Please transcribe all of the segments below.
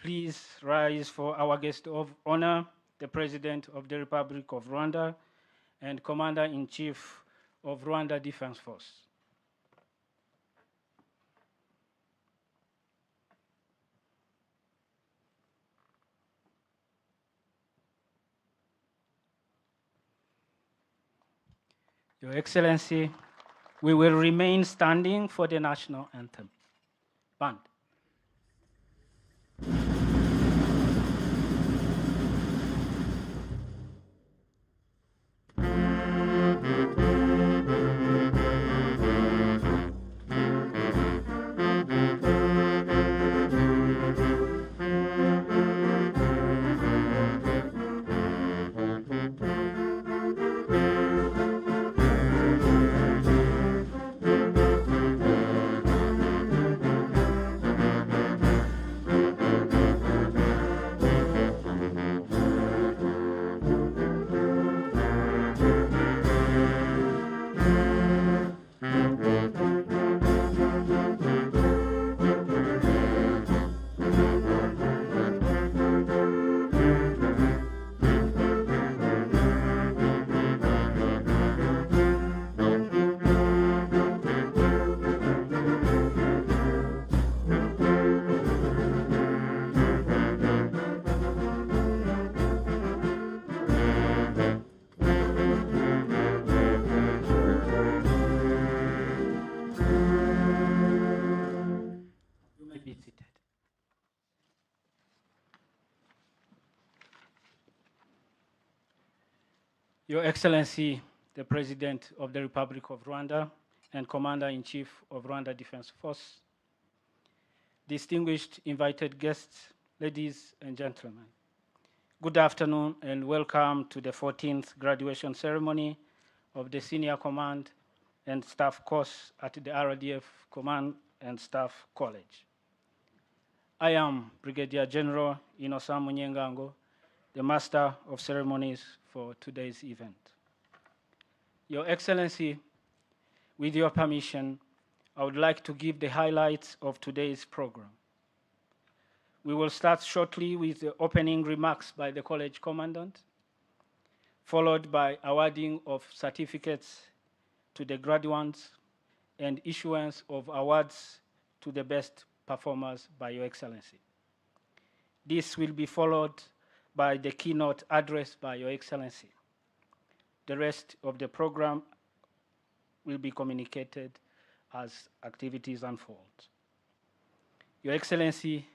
please rise for our guest of honor, the President of the Republic of Rwanda and Commander-in-Chief of Rwanda Defense Force. Your Excellency, we will remain standing for the national anthem. Band. Your Excellency, the President of the Republic of Rwanda and Commander-in-Chief of Rwanda Defense Force, distinguished invited guests, ladies and gentlemen, good afternoon and welcome to the 14th graduation ceremony of the Senior Command and Staff course at the RDF Command and Staff College. I am Brigadier General Innocent Munyengango, the Master of Ceremonies for today's event. Your Excellency, with your permission, I would like to give the highlights of today's program. We will start shortly with the opening remarks by the college commandant, followed by awarding of certificates to the graduates and issuance of awards to the best performers by Your Excellency. This will be followed by the keynote address by Your Excellency. The rest of the program will be communicated as activities unfold. Your Excellency,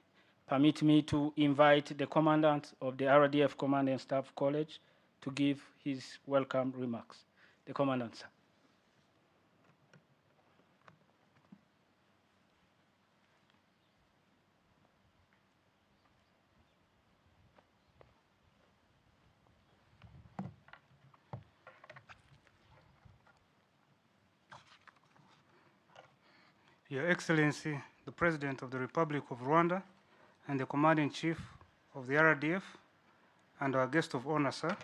permit me to invite the Commandant of the RDF Command and Staff College to give his welcome remarks. The Commandant, sir. Your Excellency, the President of the Republic of Rwanda and the Commander-in-Chief of the RDF, and our guest of honor, sir,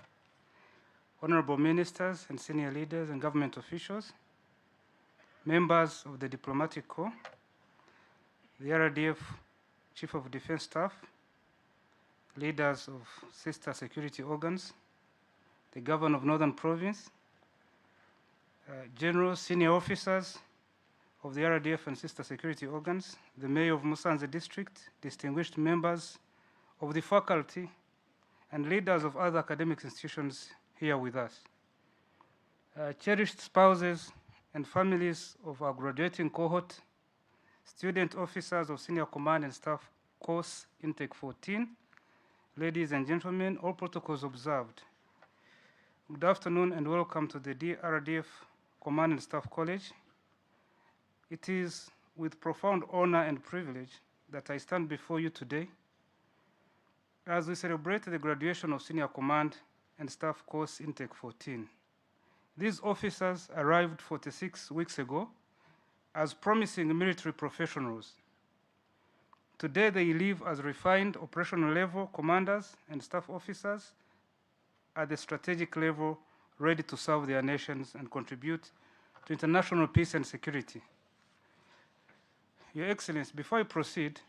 honorable ministers and senior leaders and government officials, members of the Diplomatic Corps, the RDF Chief of Defense Staff, leaders of sister security organs, the Governor of Northern Province, generals, senior officers of the RDF and sister security organs, the Mayor of Musanze District, distinguished members of the faculty, and leaders of other academic institutions here with us. Cherished spouses and families of our graduating cohort, student officers of Senior Command and Staff Course Intake 14, ladies and gentlemen, all protocols observed. Good afternoon and welcome to the RDF Command and Staff College. It is with profound honor and privilege that I stand before you today as we celebrate the graduation of Senior Command and Staff Course Intake 14. These officers arrived 46 weeks ago as promising military professionals. Today they leave as refined operational level commanders and staff officers at the strategic level, ready to serve their nations and contribute to international peace and security. Your Excellency, before I proceed,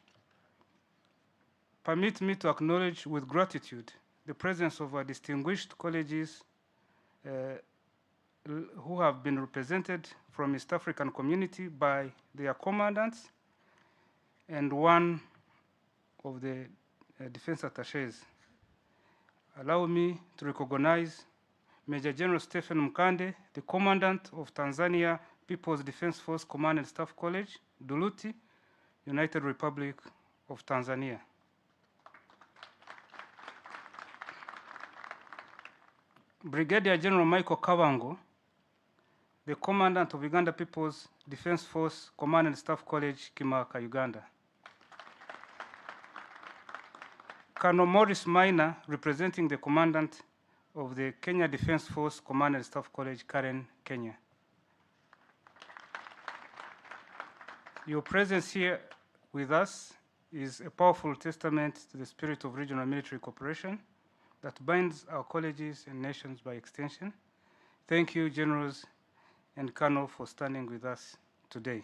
permit me to acknowledge with gratitude the presence of our distinguished colleagues who have been represented from East African community by their commandants and one of the defense attaches. Allow me to recognize Major General Stephen Mkande, the Commandant of Tanzania People's Defense Force Command and Staff College, Duluti, United Republic of Tanzania. Brigadier General Michael Kawango, the Commandant of Uganda People's Defense Force Command and Staff College, Kimaka, Uganda. Colonel Morris Minor, representing the Commandant of the Kenya Defense Force Command and Staff College, Karen, Kenya. Your presence here with us is a powerful testament to the spirit of regional military cooperation that binds our colleges and nations by extension. Thank you, Generals and Colonel, for standing with us today.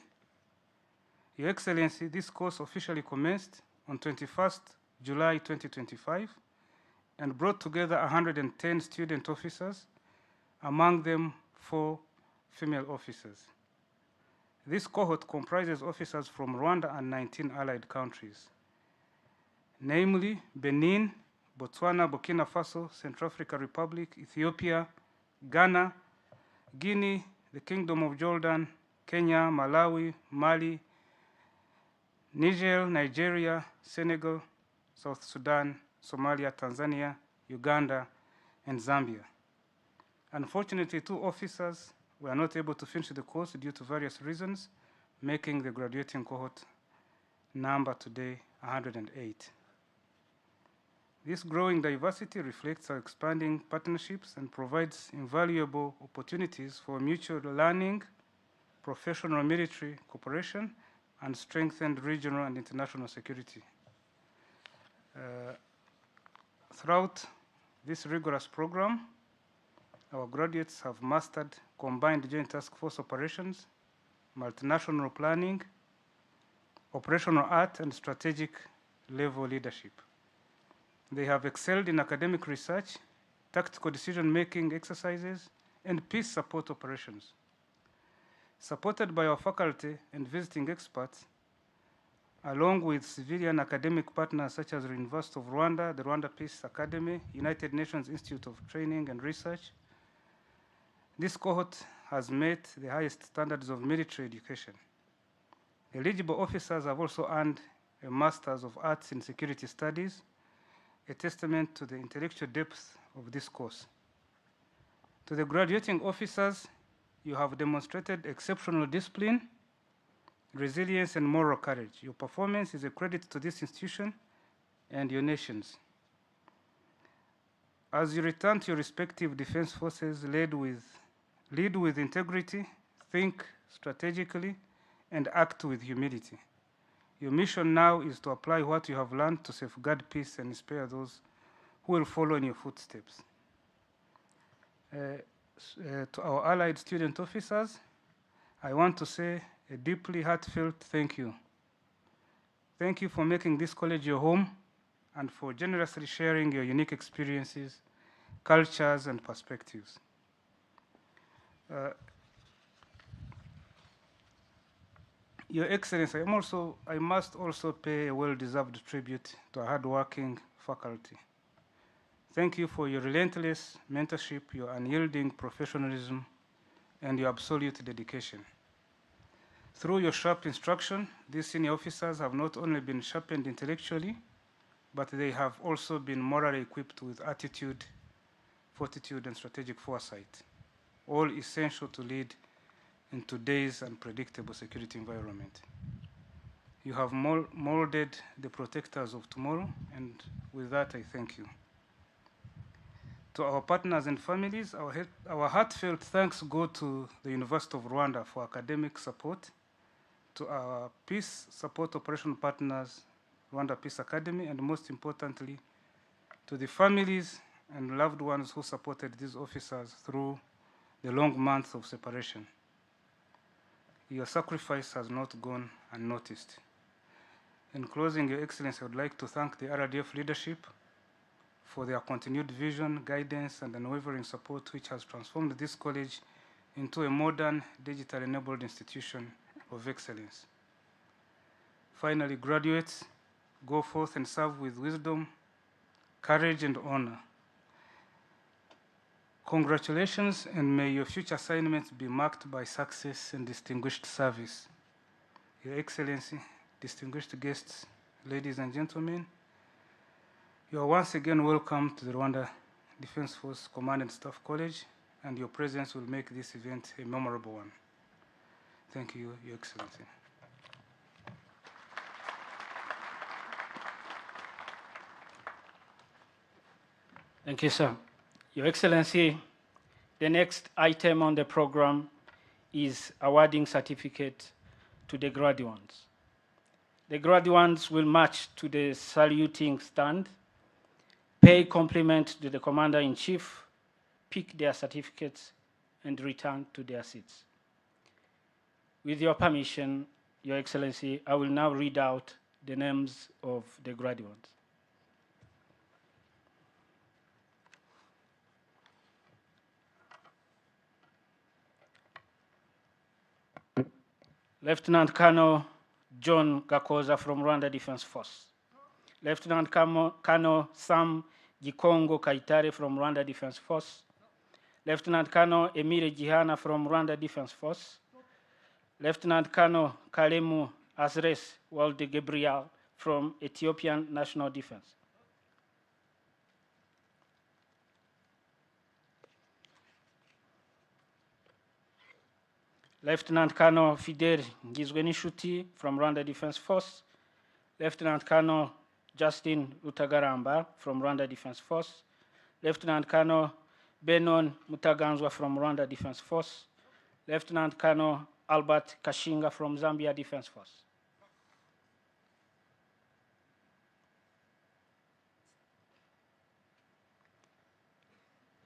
Your Excellency, this course officially commenced on 21st July 2025 and brought together 110 student officers, among them 4 female officers. This cohort comprises officers from Rwanda and 19 allied countries, namely Benin, Botswana, Burkina Faso, Central African Republic, Ethiopia, Ghana, Guinea, the Kingdom of Jordan, Kenya, Malawi, Mali, Niger, Nigeria, Senegal, South Sudan, Somalia, Tanzania, Uganda, and Zambia. Unfortunately, 2 officers were not able to finish the course due to various reasons, making the graduating cohort number today 108. This growing diversity reflects our expanding partnerships and provides invaluable opportunities for mutual learning, professional military cooperation, and strengthened regional and international security. Throughout this rigorous program, our graduates have mastered combined joint task force operations, multinational planning, operational art, and strategic level leadership. They have excelled in academic research, tactical decision-making exercises, and peace support operations. Supported by our faculty and visiting experts, along with civilian academic partners such as the University of Rwanda, the Rwanda Peace Academy, United Nations Institute of Training and Research, this cohort has met the highest standards of military education. Eligible officers have also earned a Master's of Arts in Security Studies, a testament to the intellectual depth of this course. To the graduating officers, you have demonstrated exceptional discipline, resilience, and moral courage. Your performance is a credit to this institution and your nations. As you return to your respective defense forces, lead with integrity, think strategically, and act with humility. Your mission now is to apply what you have learned to safeguard peace and inspire those who will follow in your footsteps. To our allied student officers, I want to say a deeply heartfelt thank you. Thank you for making this college your home and for generously sharing your unique experiences, cultures, and perspectives. Your Excellency, I must also pay a well-deserved tribute to our hardworking faculty. Thank you for your relentless mentorship, your unyielding professionalism, and your absolute dedication. Through your sharp instruction, these senior officers have not only been sharpened intellectually, but they have also been morally equipped with attitude, fortitude, and strategic foresight, all essential to lead in today's unpredictable security environment. You have molded the protectors of tomorrow, and with that, I thank you. To our partners and families, our heartfelt thanks go to the University of Rwanda for academic support, to our peace support operation partners, Rwanda Peace Academy, and most importantly, to the families and loved ones who supported these officers through the long months of separation. Your sacrifice has not gone unnoticed. In closing, Your Excellency, I would like to thank the RDF leadership for their continued vision, guidance, and unwavering support, which has transformed this college into a modern, digital-enabled institution of excellence. Finally, graduates, go forth and serve with wisdom, courage, and honor. Congratulations, and may your future assignments be marked by success and distinguished service. Your Excellency, distinguished guests, ladies and gentlemen, you are once again welcome to the Rwanda Defense Force Command and Staff College, and your presence will make this event a memorable one. Thank you, Your Excellency. Thank you, sir. Your Excellency, the next item on the program is awarding certificate to the graduates. The graduates will march to the saluting stand, pay compliment to the Commander-in-Chief, pick their certificates, and return to their seats. With your permission, Your Excellency, I will now read out the names of the graduates. Lieutenant Colonel John Gakoza from Rwanda Defense Force. Lieutenant Colonel Sam Gikongo Kaitare from Rwanda Defense Force. Lieutenant Colonel Emile Gihana from Rwanda Defense Force. Lieutenant Colonel Kalemu Azres Walde Gabriel from Ethiopian National Defense. Lieutenant Colonel Fidel Ngizwenishuti from Rwanda Defense Force. Lieutenant Colonel Justin Rutagaramba from Rwanda Defense Force. Lieutenant Colonel Benon Mutaganzwa from Rwanda Defense Force. Lieutenant Colonel Albert Kashinga from Zambia Defense Force.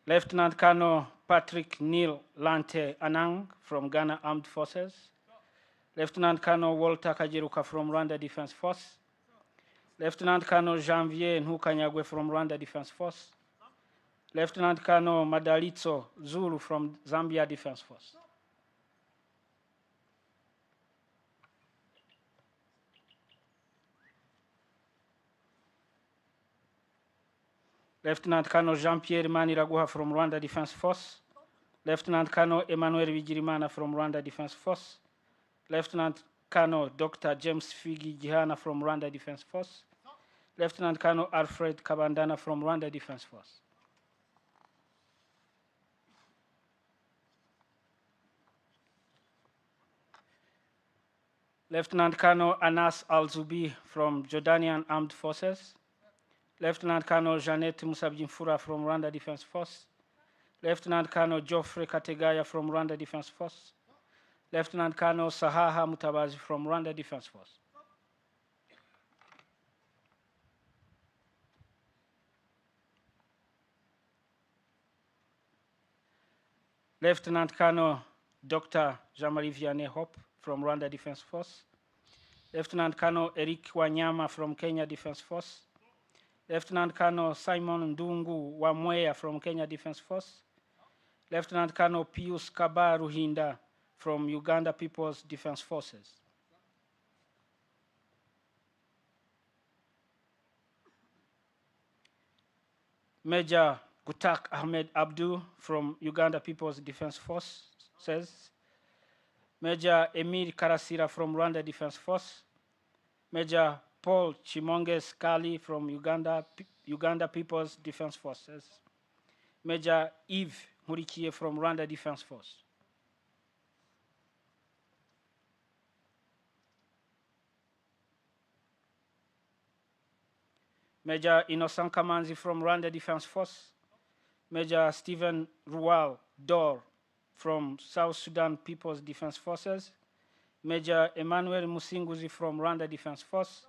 Lieutenant Colonel Patrick Neil Lante Anang from Ghana Armed Forces. Lieutenant Colonel Walter Kajiruka from Rwanda Defense Force. Lieutenant Colonel Janvier Nhukanyagwe from Rwanda Defense Force. Lieutenant Colonel Madalitso Zulu from Zambia Defense Force. Lieutenant Colonel Jean-Pierre Maniraguha from Rwanda Defense Force. Lieutenant Colonel Emmanuel Vigirimana from Rwanda Defense Force. Lieutenant Colonel Dr. James Figi Gihana from Rwanda Defense Force. Lieutenant Colonel Alfred Kabandana from Rwanda Defense Force. Lieutenant Colonel Anas Al-Zubi from Jordanian Armed Forces. Lieutenant Colonel Janet Musabjimfura from Rwanda Defense Force. Lieutenant Colonel Geoffrey Kategaya from Rwanda Defense Force. Lieutenant Colonel Sahaha Mutabazi from Rwanda Defense Force. Lieutenant Colonel Dr. Jean-Marie Vianney Hope from Rwanda Defense Force. Lieutenant Colonel Eric Wanyama from Kenya Defense Force. Lieutenant Colonel Simon Ndungu Wamweya from Kenya Defense Force. Lieutenant Colonel Pius Kaba Ruhinda from Uganda People's Defense Forces. Major Gutak Ahmed Abdu from Uganda People's Defense Forces. Major Emil Karasira from Rwanda Defense Force. Major Paul Chimonges Kali from Uganda People's Defense Forces. Major Yves Murikie from Rwanda Defense Force. Major Innocent Kamanzi from Rwanda Defense Force. Major Stephen Rual Dor from South Sudan People's Defense Forces. Major Emmanuel Musinguzi from Rwanda Defense Force.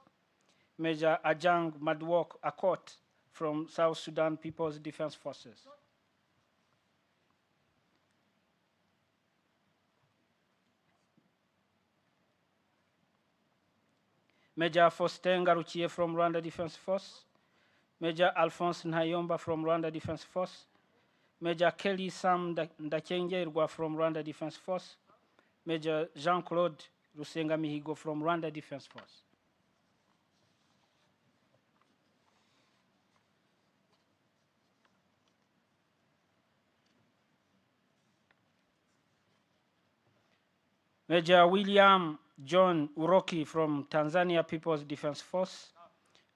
Major Ajang Madwok Akot from South Sudan People's Defense Forces. Major Faustin Garukiye from Rwanda Defense Force, Major Alphonse Ntayomba from Rwanda Defense Force, Major Kelly Sam Ndakengerwa from Rwanda Defense Force, Major Jean-Claude Rusenga Mihigo from Rwanda Defense Force. Major William John Uroki from Tanzania People's Defense Force,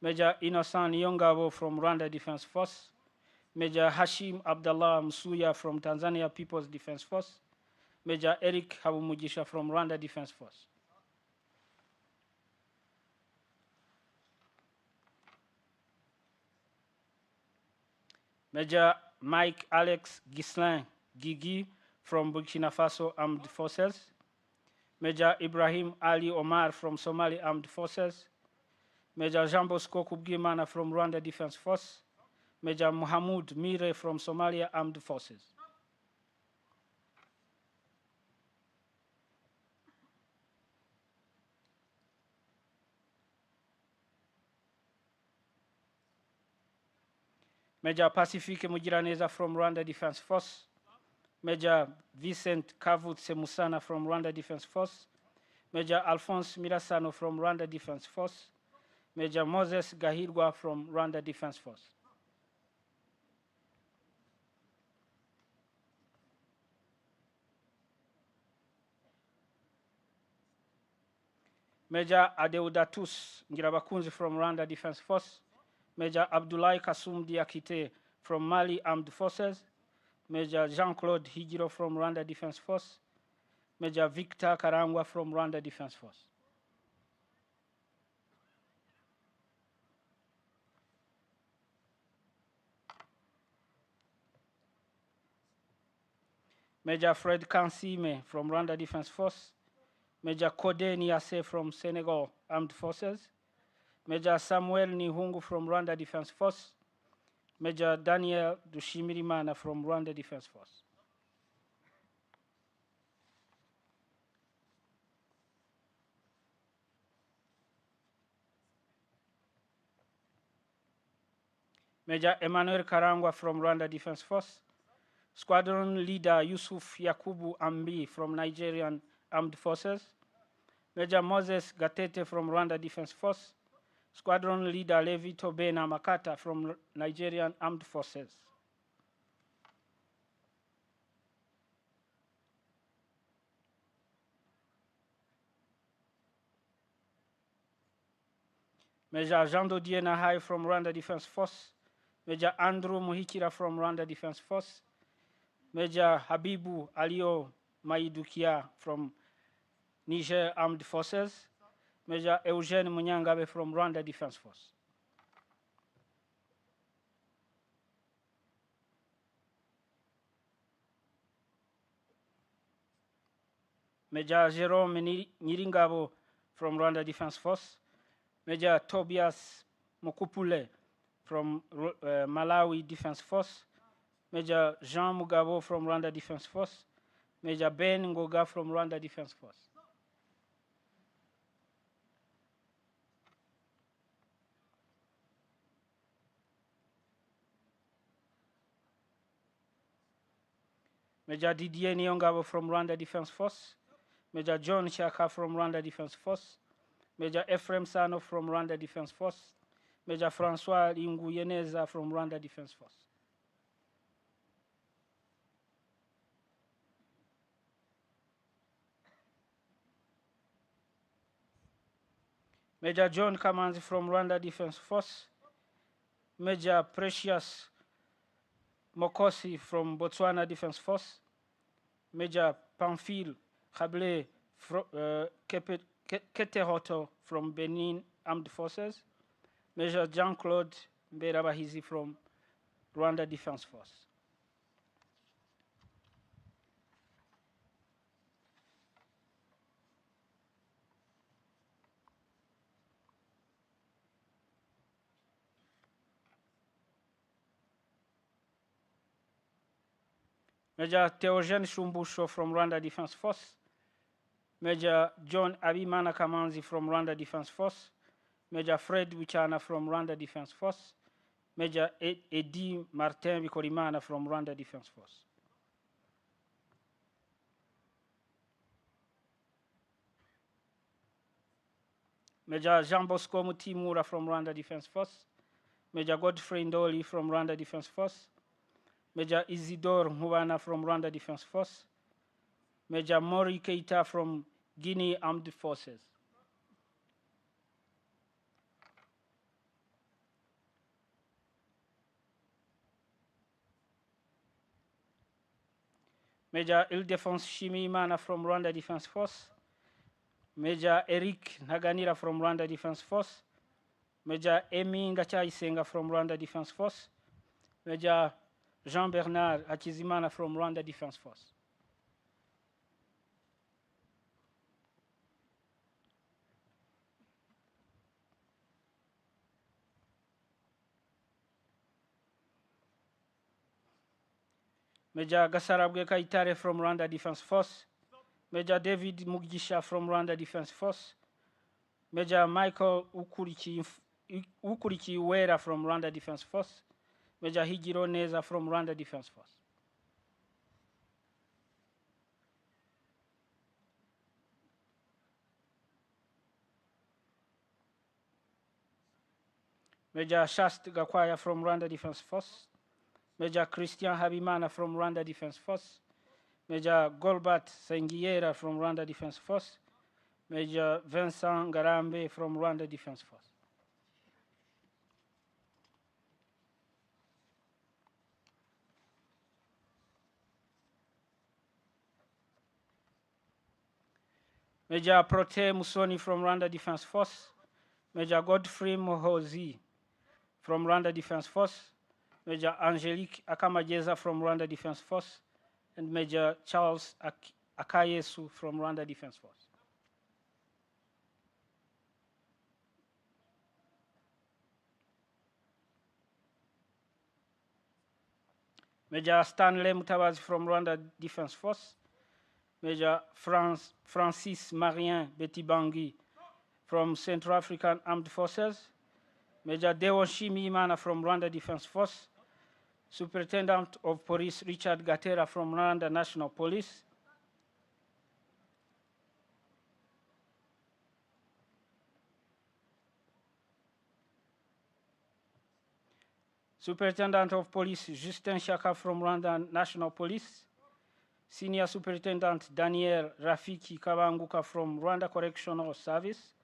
Major Innocent Yongabo from Rwanda Defense Force, Major Hashim Abdallah Msuya from Tanzania People's Defense Force, Major Eric Habumugisha from Rwanda Defense Force. Major Mike Alex Gislin Gigi from Burkina Faso Armed Forces, Major Ibrahim Ali Omar from Somali Armed Forces, Major Jean Bosco Kubgimana from Rwanda Defense Force, Major Mohamed Mire from Somalia Armed Forces. Major Pacifique Mugiraneza from Rwanda Defense Force, Major Vincent Kavut Semusana from Rwanda Defense Force, Major Alphonse Mirasano from Rwanda Defense Force, Major Moses Gahirwa from Rwanda Defense Force. Major Adeudatus Ngirabakunzi from Rwanda Defense Force, Major Abdoulaye Kasum Diakite from Mali Armed Forces, Major Jean-Claude Higiro from Rwanda Defense Force, Major Victor Karangwa from Rwanda Defense Force. Major Fred Kansime from Rwanda Defense Force, Major Kode Niase from Senegal Armed Forces, Major Samuel Nihungu from Rwanda Defense Force, Major Daniel Dushimirimana from Rwanda Defense Force. Major Emmanuel Karangwa from Rwanda Defense Force, Squadron Leader Yusuf Yakubu Ambi from Nigerian Armed Forces, Major Moses Gatete from Rwanda Defense Force, Squadron Leader Levi Tobena Makata from Nigerian Armed Forces. Major Jean Dodier Nahai from Rwanda Defense Force, Major Andrew Muhikira from Rwanda Defense Force, Major Habibu Alio Maidukia from Niger Armed Forces, Major Eugene Munyangabe from Rwanda Defense Force. Major Jerome Nyiringabo from Rwanda Defense Force, Major Tobias Mukupule from Malawi Defense Force, Major Jean Mugabo from Rwanda Defense Force, Major Ben Ngoga from Rwanda Defense Force. Major Didier Nyongabo from Rwanda Defense Force, Major John Shaka from Rwanda Defense Force, Major Ephraim Sano from Rwanda Defense Force, Major Francois Linguyeneza from Rwanda Defense Force. Major John Kamanzi from Rwanda Defense Force, Major Precious Mokosi from Botswana Defense Force, Major Pamphile Khable Ketehoto from Benin Armed Forces, Major Jean-Claude Mberabahizi from Rwanda Defense Force. Major Theogene Shumbusho from Rwanda Defense Force, Major John Abimana Kamanzi from Rwanda Defense Force, Major Fred Wichana from Rwanda Defense Force, Major Edi Martin Bikorimana from Rwanda Defense Force. Major Jean Bosco Mutimura from Rwanda Defense Force, Major Godfrey Ndoli from Rwanda Defense Force, Major Isidore Mubana from Rwanda Defense Force, Major Mori Keita from Guinea Armed Forces. Major Ildefonse Shimimana from Rwanda Defense Force, Major Eric Naganira from Rwanda Defense Force, Major Emi Ngachaisenga from Rwanda Defense Force, Major Jean-Bernard Akizimana from Rwanda Defense Force. Major Gasarabwe Kaitare from Rwanda Defense Force, Major David Mugisha from Rwanda Defense Force, Major Michael Ukuriki Wera from Rwanda Defense Force, Major Higiro Neza from Rwanda Defense Force. Major Shast Gakwaya from Rwanda Defense Force, Major Christian Habimana from Rwanda Defense Force, Major Golbert Sengiera from Rwanda Defense Force, Major Vincent Ngarambe from Rwanda Defense Force. Major Prote Musoni from Rwanda Defense Force, Major Godfrey Mohozi from Rwanda Defense Force, Major Angelique Akamajeza from Rwanda Defense Force, and Major Charles Akayesu from Rwanda Defense Force. Major Stanley Mutabazi from Rwanda Defense Force, Major Francis Marien Betibangi from Central African Armed Forces, Major Dewo Shimimana from Rwanda Defense Force, Superintendent of Police Richard Gatera from Rwanda National Police, Superintendent of Police Justin Shaka from Rwanda National Police, Senior Superintendent Daniel Rafiki Kabanguka from Rwanda Correctional Service,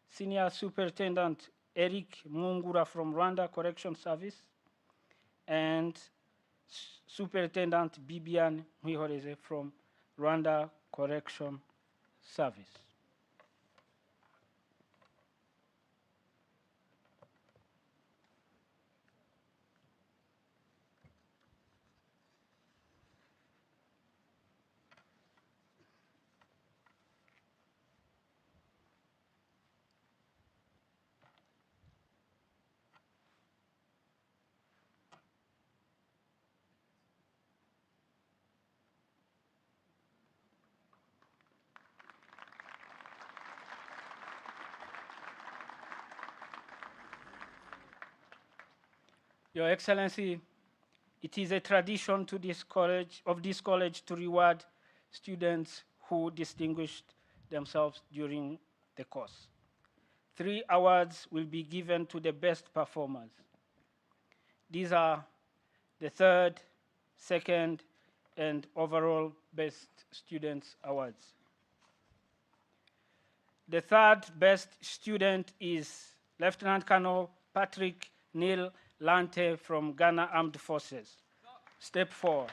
Senior Superintendent Eric Mungura from Rwanda Correction Service, and Superintendent Bibian Mwihoreze from Rwanda Correction Service. Your Excellency, it is a tradition to this college, to reward students who distinguished themselves during the course. 3 awards will be given to the best performers. These are the third, second, and overall best students awards. The third best student is Lieutenant Colonel Patrick Neil Lante from Ghana Armed Forces. Step 4.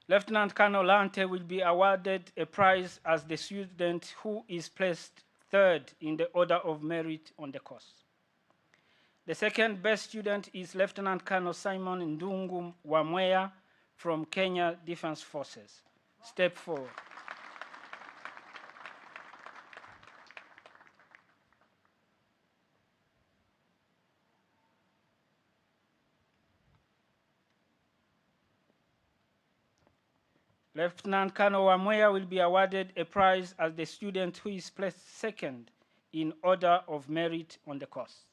Lieutenant Colonel Lante will be awarded a prize as the student who is placed third in the order of merit on the course. The second best student is Lieutenant Colonel Simon Ndungu Wamweya from Kenya Defense Forces. Step 4. Lieutenant Colonel Wamweya will be awarded a prize as the student who is placed second in order of merit on the course.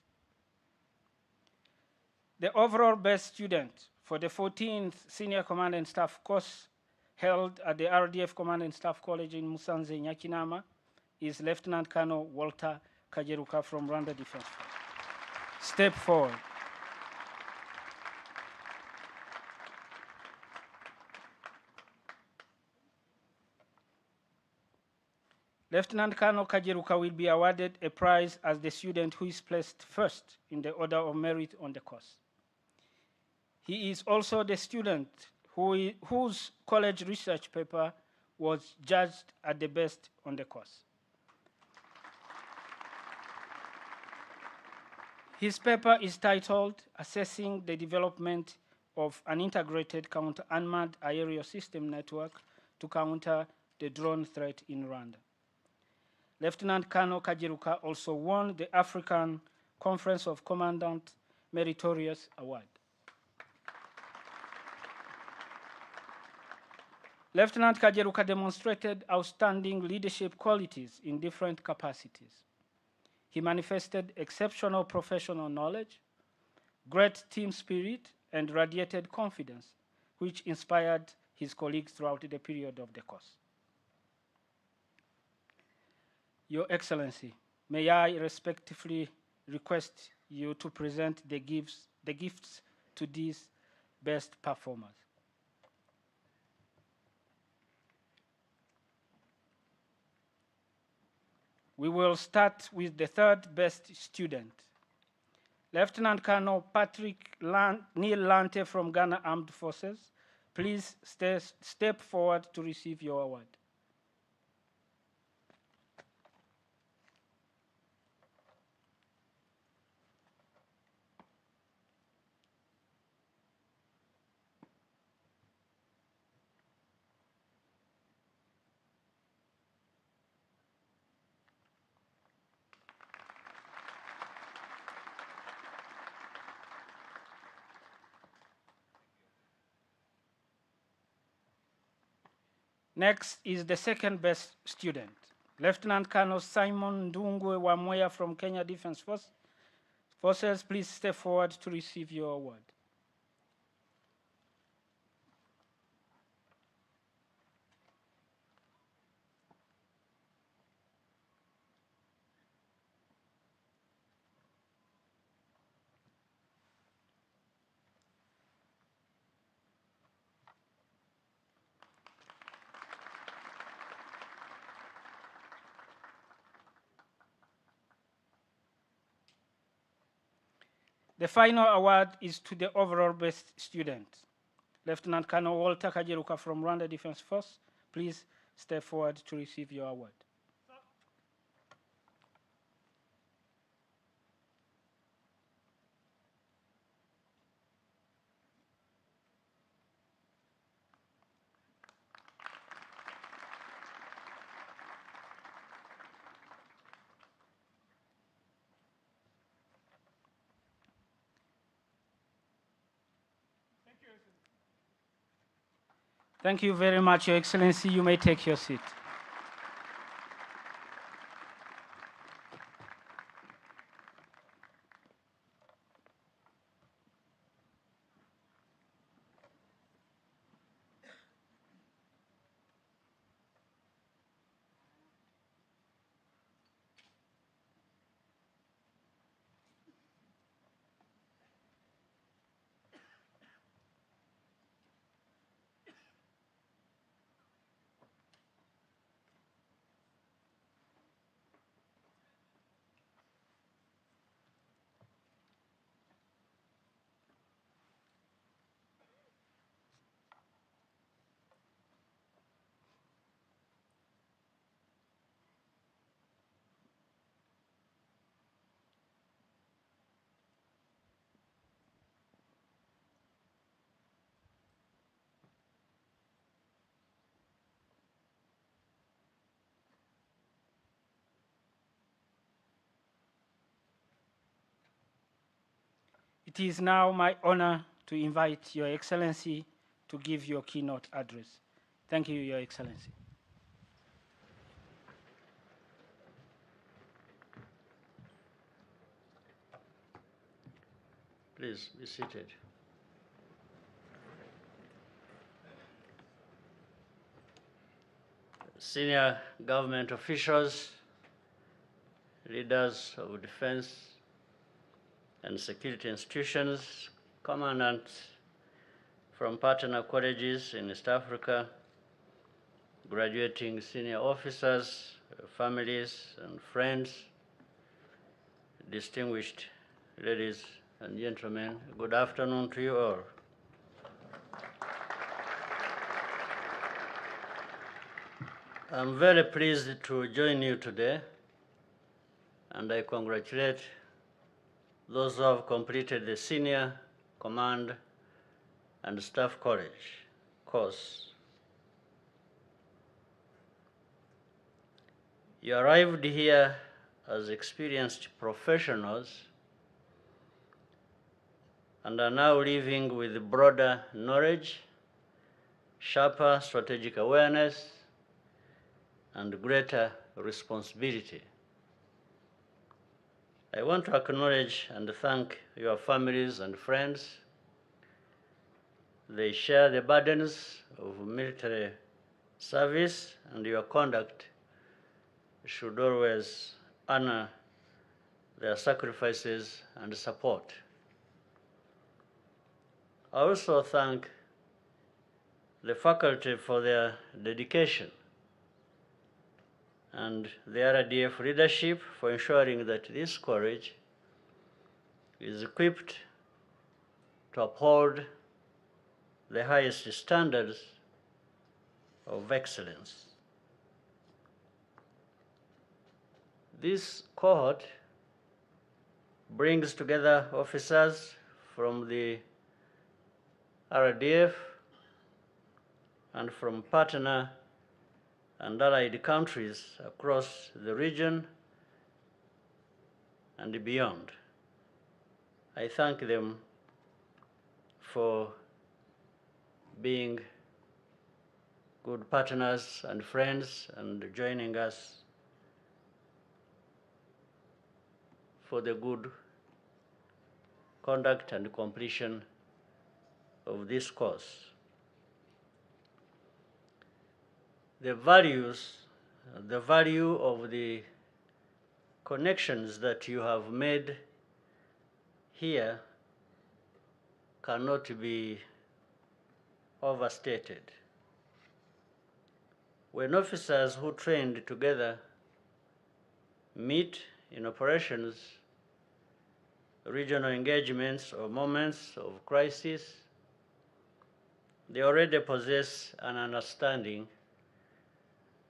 The overall best student for the 14th Senior Command and Staff course held at the RDF Command and Staff College in Musanze, Nyakinama, is Lieutenant Colonel Walter Kajeruka from Rwanda Defense Force. Step forward. Lieutenant Colonel Kajeruka will be awarded a prize as the student who is placed first in the order of merit on the course. He is also the student whose college research paper was judged at the best on the course. His paper is titled Assessing the Development of an Integrated Counter-Unmanned Aerial System Network to Counter the Drone Threat in Rwanda. Lieutenant Colonel Kajeruka also won the African Conference of Commandant Meritorious Award. Lieutenant Kajeruka demonstrated outstanding leadership qualities in different capacities. He manifested exceptional professional knowledge, great team spirit, and radiated confidence, which inspired his colleagues throughout the period of the course. Your Excellency, may I respectfully request you to present the gifts to these best performers. We will start with the third best student, Lieutenant Colonel Patrick Neil Lante from Ghana Armed Forces. Please step forward to receive your award. Next is the second best student, Lieutenant Colonel Simon Ndungwe Wamweya from Kenya Defense Forces. Please step forward to receive your award. The final award is to the overall best student, Lieutenant Colonel Walter Kajeruka from Rwanda Defense Force. Please step forward to receive your award. Thank you very much, Your Excellency. You may take your seat. It is now my honor to invite Your Excellency to give your keynote address. Thank you, Your Excellency. Please be seated. Senior government officials, leaders of defense and security institutions, commandants from partner colleges in East Africa, graduating senior officers, families and friends, distinguished ladies and gentlemen, good afternoon to you all. I'm very pleased to join you today, and I congratulate those who have completed the Senior Command and Staff College course. You arrived here as experienced professionals and are now living with broader knowledge, sharper strategic awareness, and greater responsibility. I want to acknowledge and thank your families and friends. They share the burdens of military service, and your conduct should always honor their sacrifices and support. I also thank the faculty for their dedication and the RDF leadership for ensuring that this college is equipped to uphold the highest standards of excellence. This cohort brings together officers from the RDF and from partner and allied countries across the region and beyond. I thank them for being good partners and friends and joining us for the good conduct and completion of this course. The value of the connections that you have made here cannot be overstated. When officers who trained together meet in operations, regional engagements, or moments of crisis, they already possess an understanding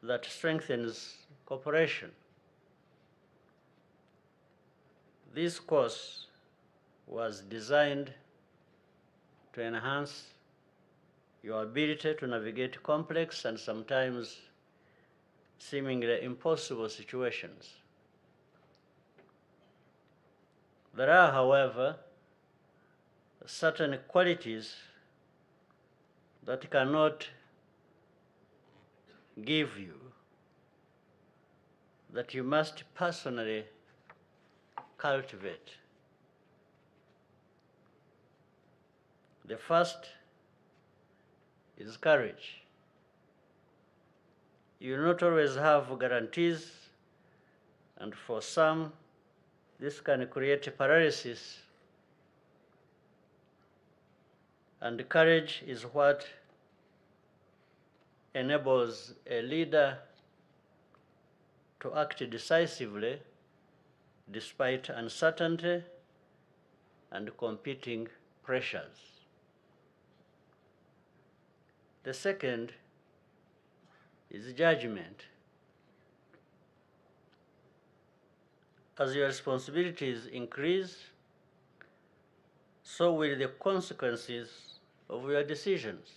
that strengthens cooperation. This course was designed to enhance your ability to navigate complex and sometimes seemingly impossible situations. There are, however, certain qualities that cannot give you, that you must personally cultivate. The first is courage. You not always have guarantees, and for some, this can create paralysis. And courage is what enables a leader to act decisively despite uncertainty and competing pressures. The second is judgment. As your responsibilities increase, so will the consequences of your decisions.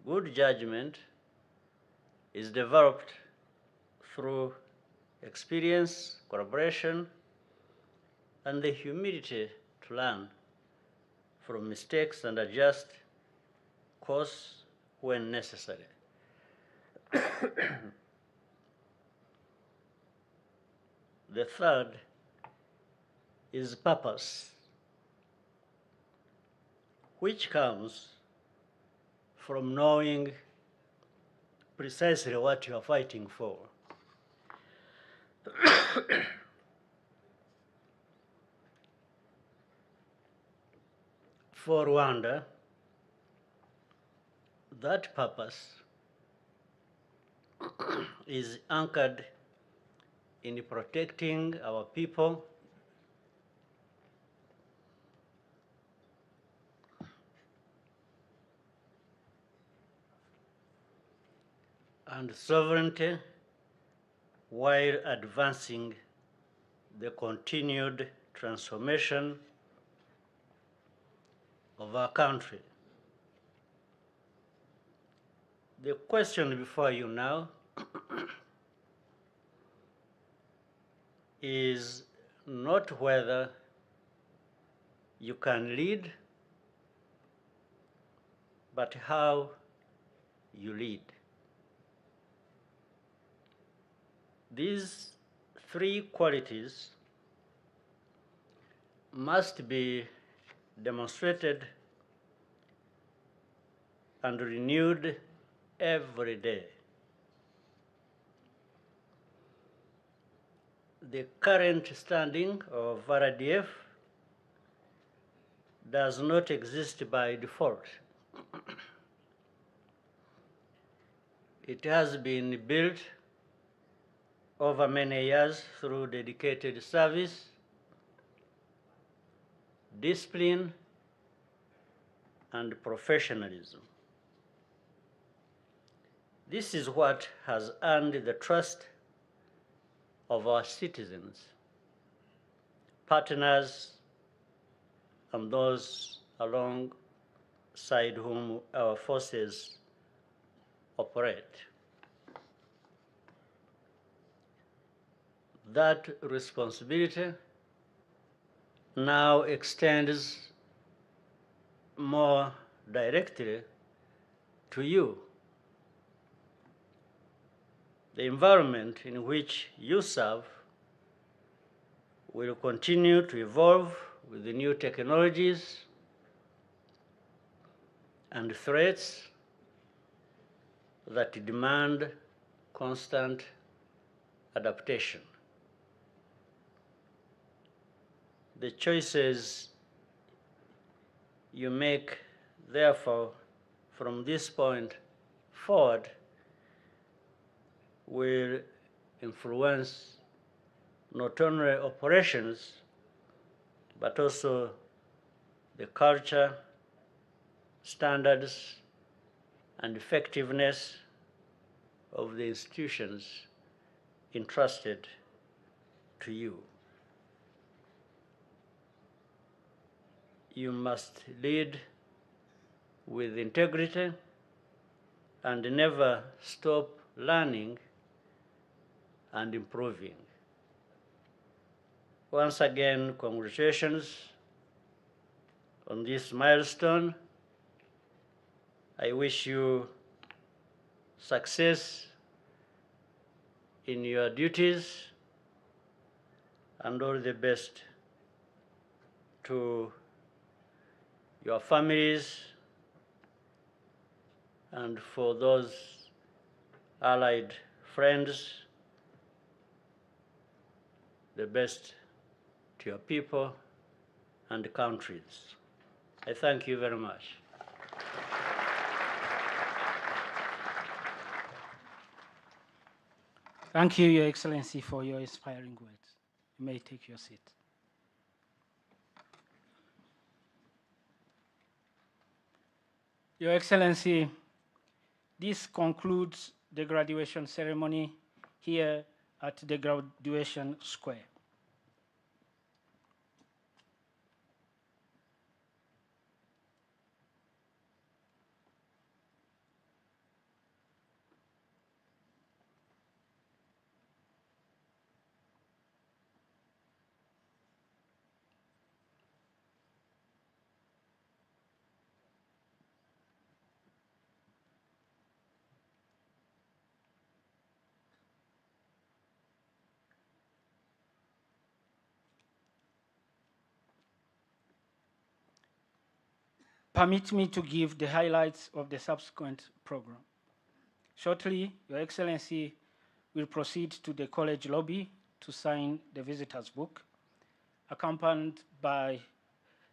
Good judgment is developed through experience, collaboration, and the humility to learn from mistakes and adjust course when necessary. The third is purpose, which comes from knowing precisely what you are fighting for. For Rwanda, that purpose is anchored in protecting our people and sovereignty while advancing the continued transformation of our country. The question before you now is not whether you can lead, but how you lead. These three qualities must be demonstrated and renewed every day. The current standing of RDF does not exist by default. It has been built over many years through dedicated service, discipline, and professionalism. This is what has earned the trust of our citizens, partners, and those alongside whom our forces operate. That responsibility now extends more directly to you. The environment in which you serve will continue to evolve with the new technologies and threats that demand constant adaptation. The choices you make, therefore, from this point forward will influence not only operations, but also the culture, standards, and effectiveness of the institutions entrusted to you. You must lead with integrity and never stop learning and improving. Once again, congratulations on this milestone. I wish you success in your duties and all the best to your families and for those allied friends, the best to your people and countries. I thank you very much. Thank you, Your Excellency, for your inspiring words. You may take your seat. Your Excellency, this concludes the graduation ceremony here at the graduation square. Permit me to give the highlights of the subsequent program. Shortly, Your Excellency will proceed to the college lobby to sign the visitor's book, accompanied by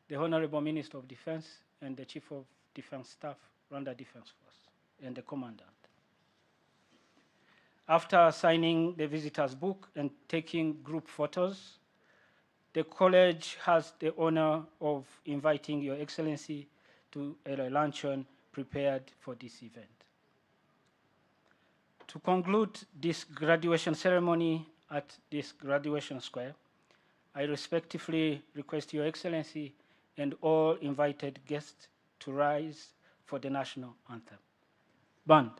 the Honorable Minister of Defense and the Chief of Defense Staff, Rwanda Defense Force, and the Commandant. After signing the visitor's book and taking group photos, the college has the honor of inviting Your Excellency to a luncheon prepared for this event. To conclude this graduation ceremony at this graduation square, I respectfully request Your Excellency and all invited guests to rise for the national anthem. Band.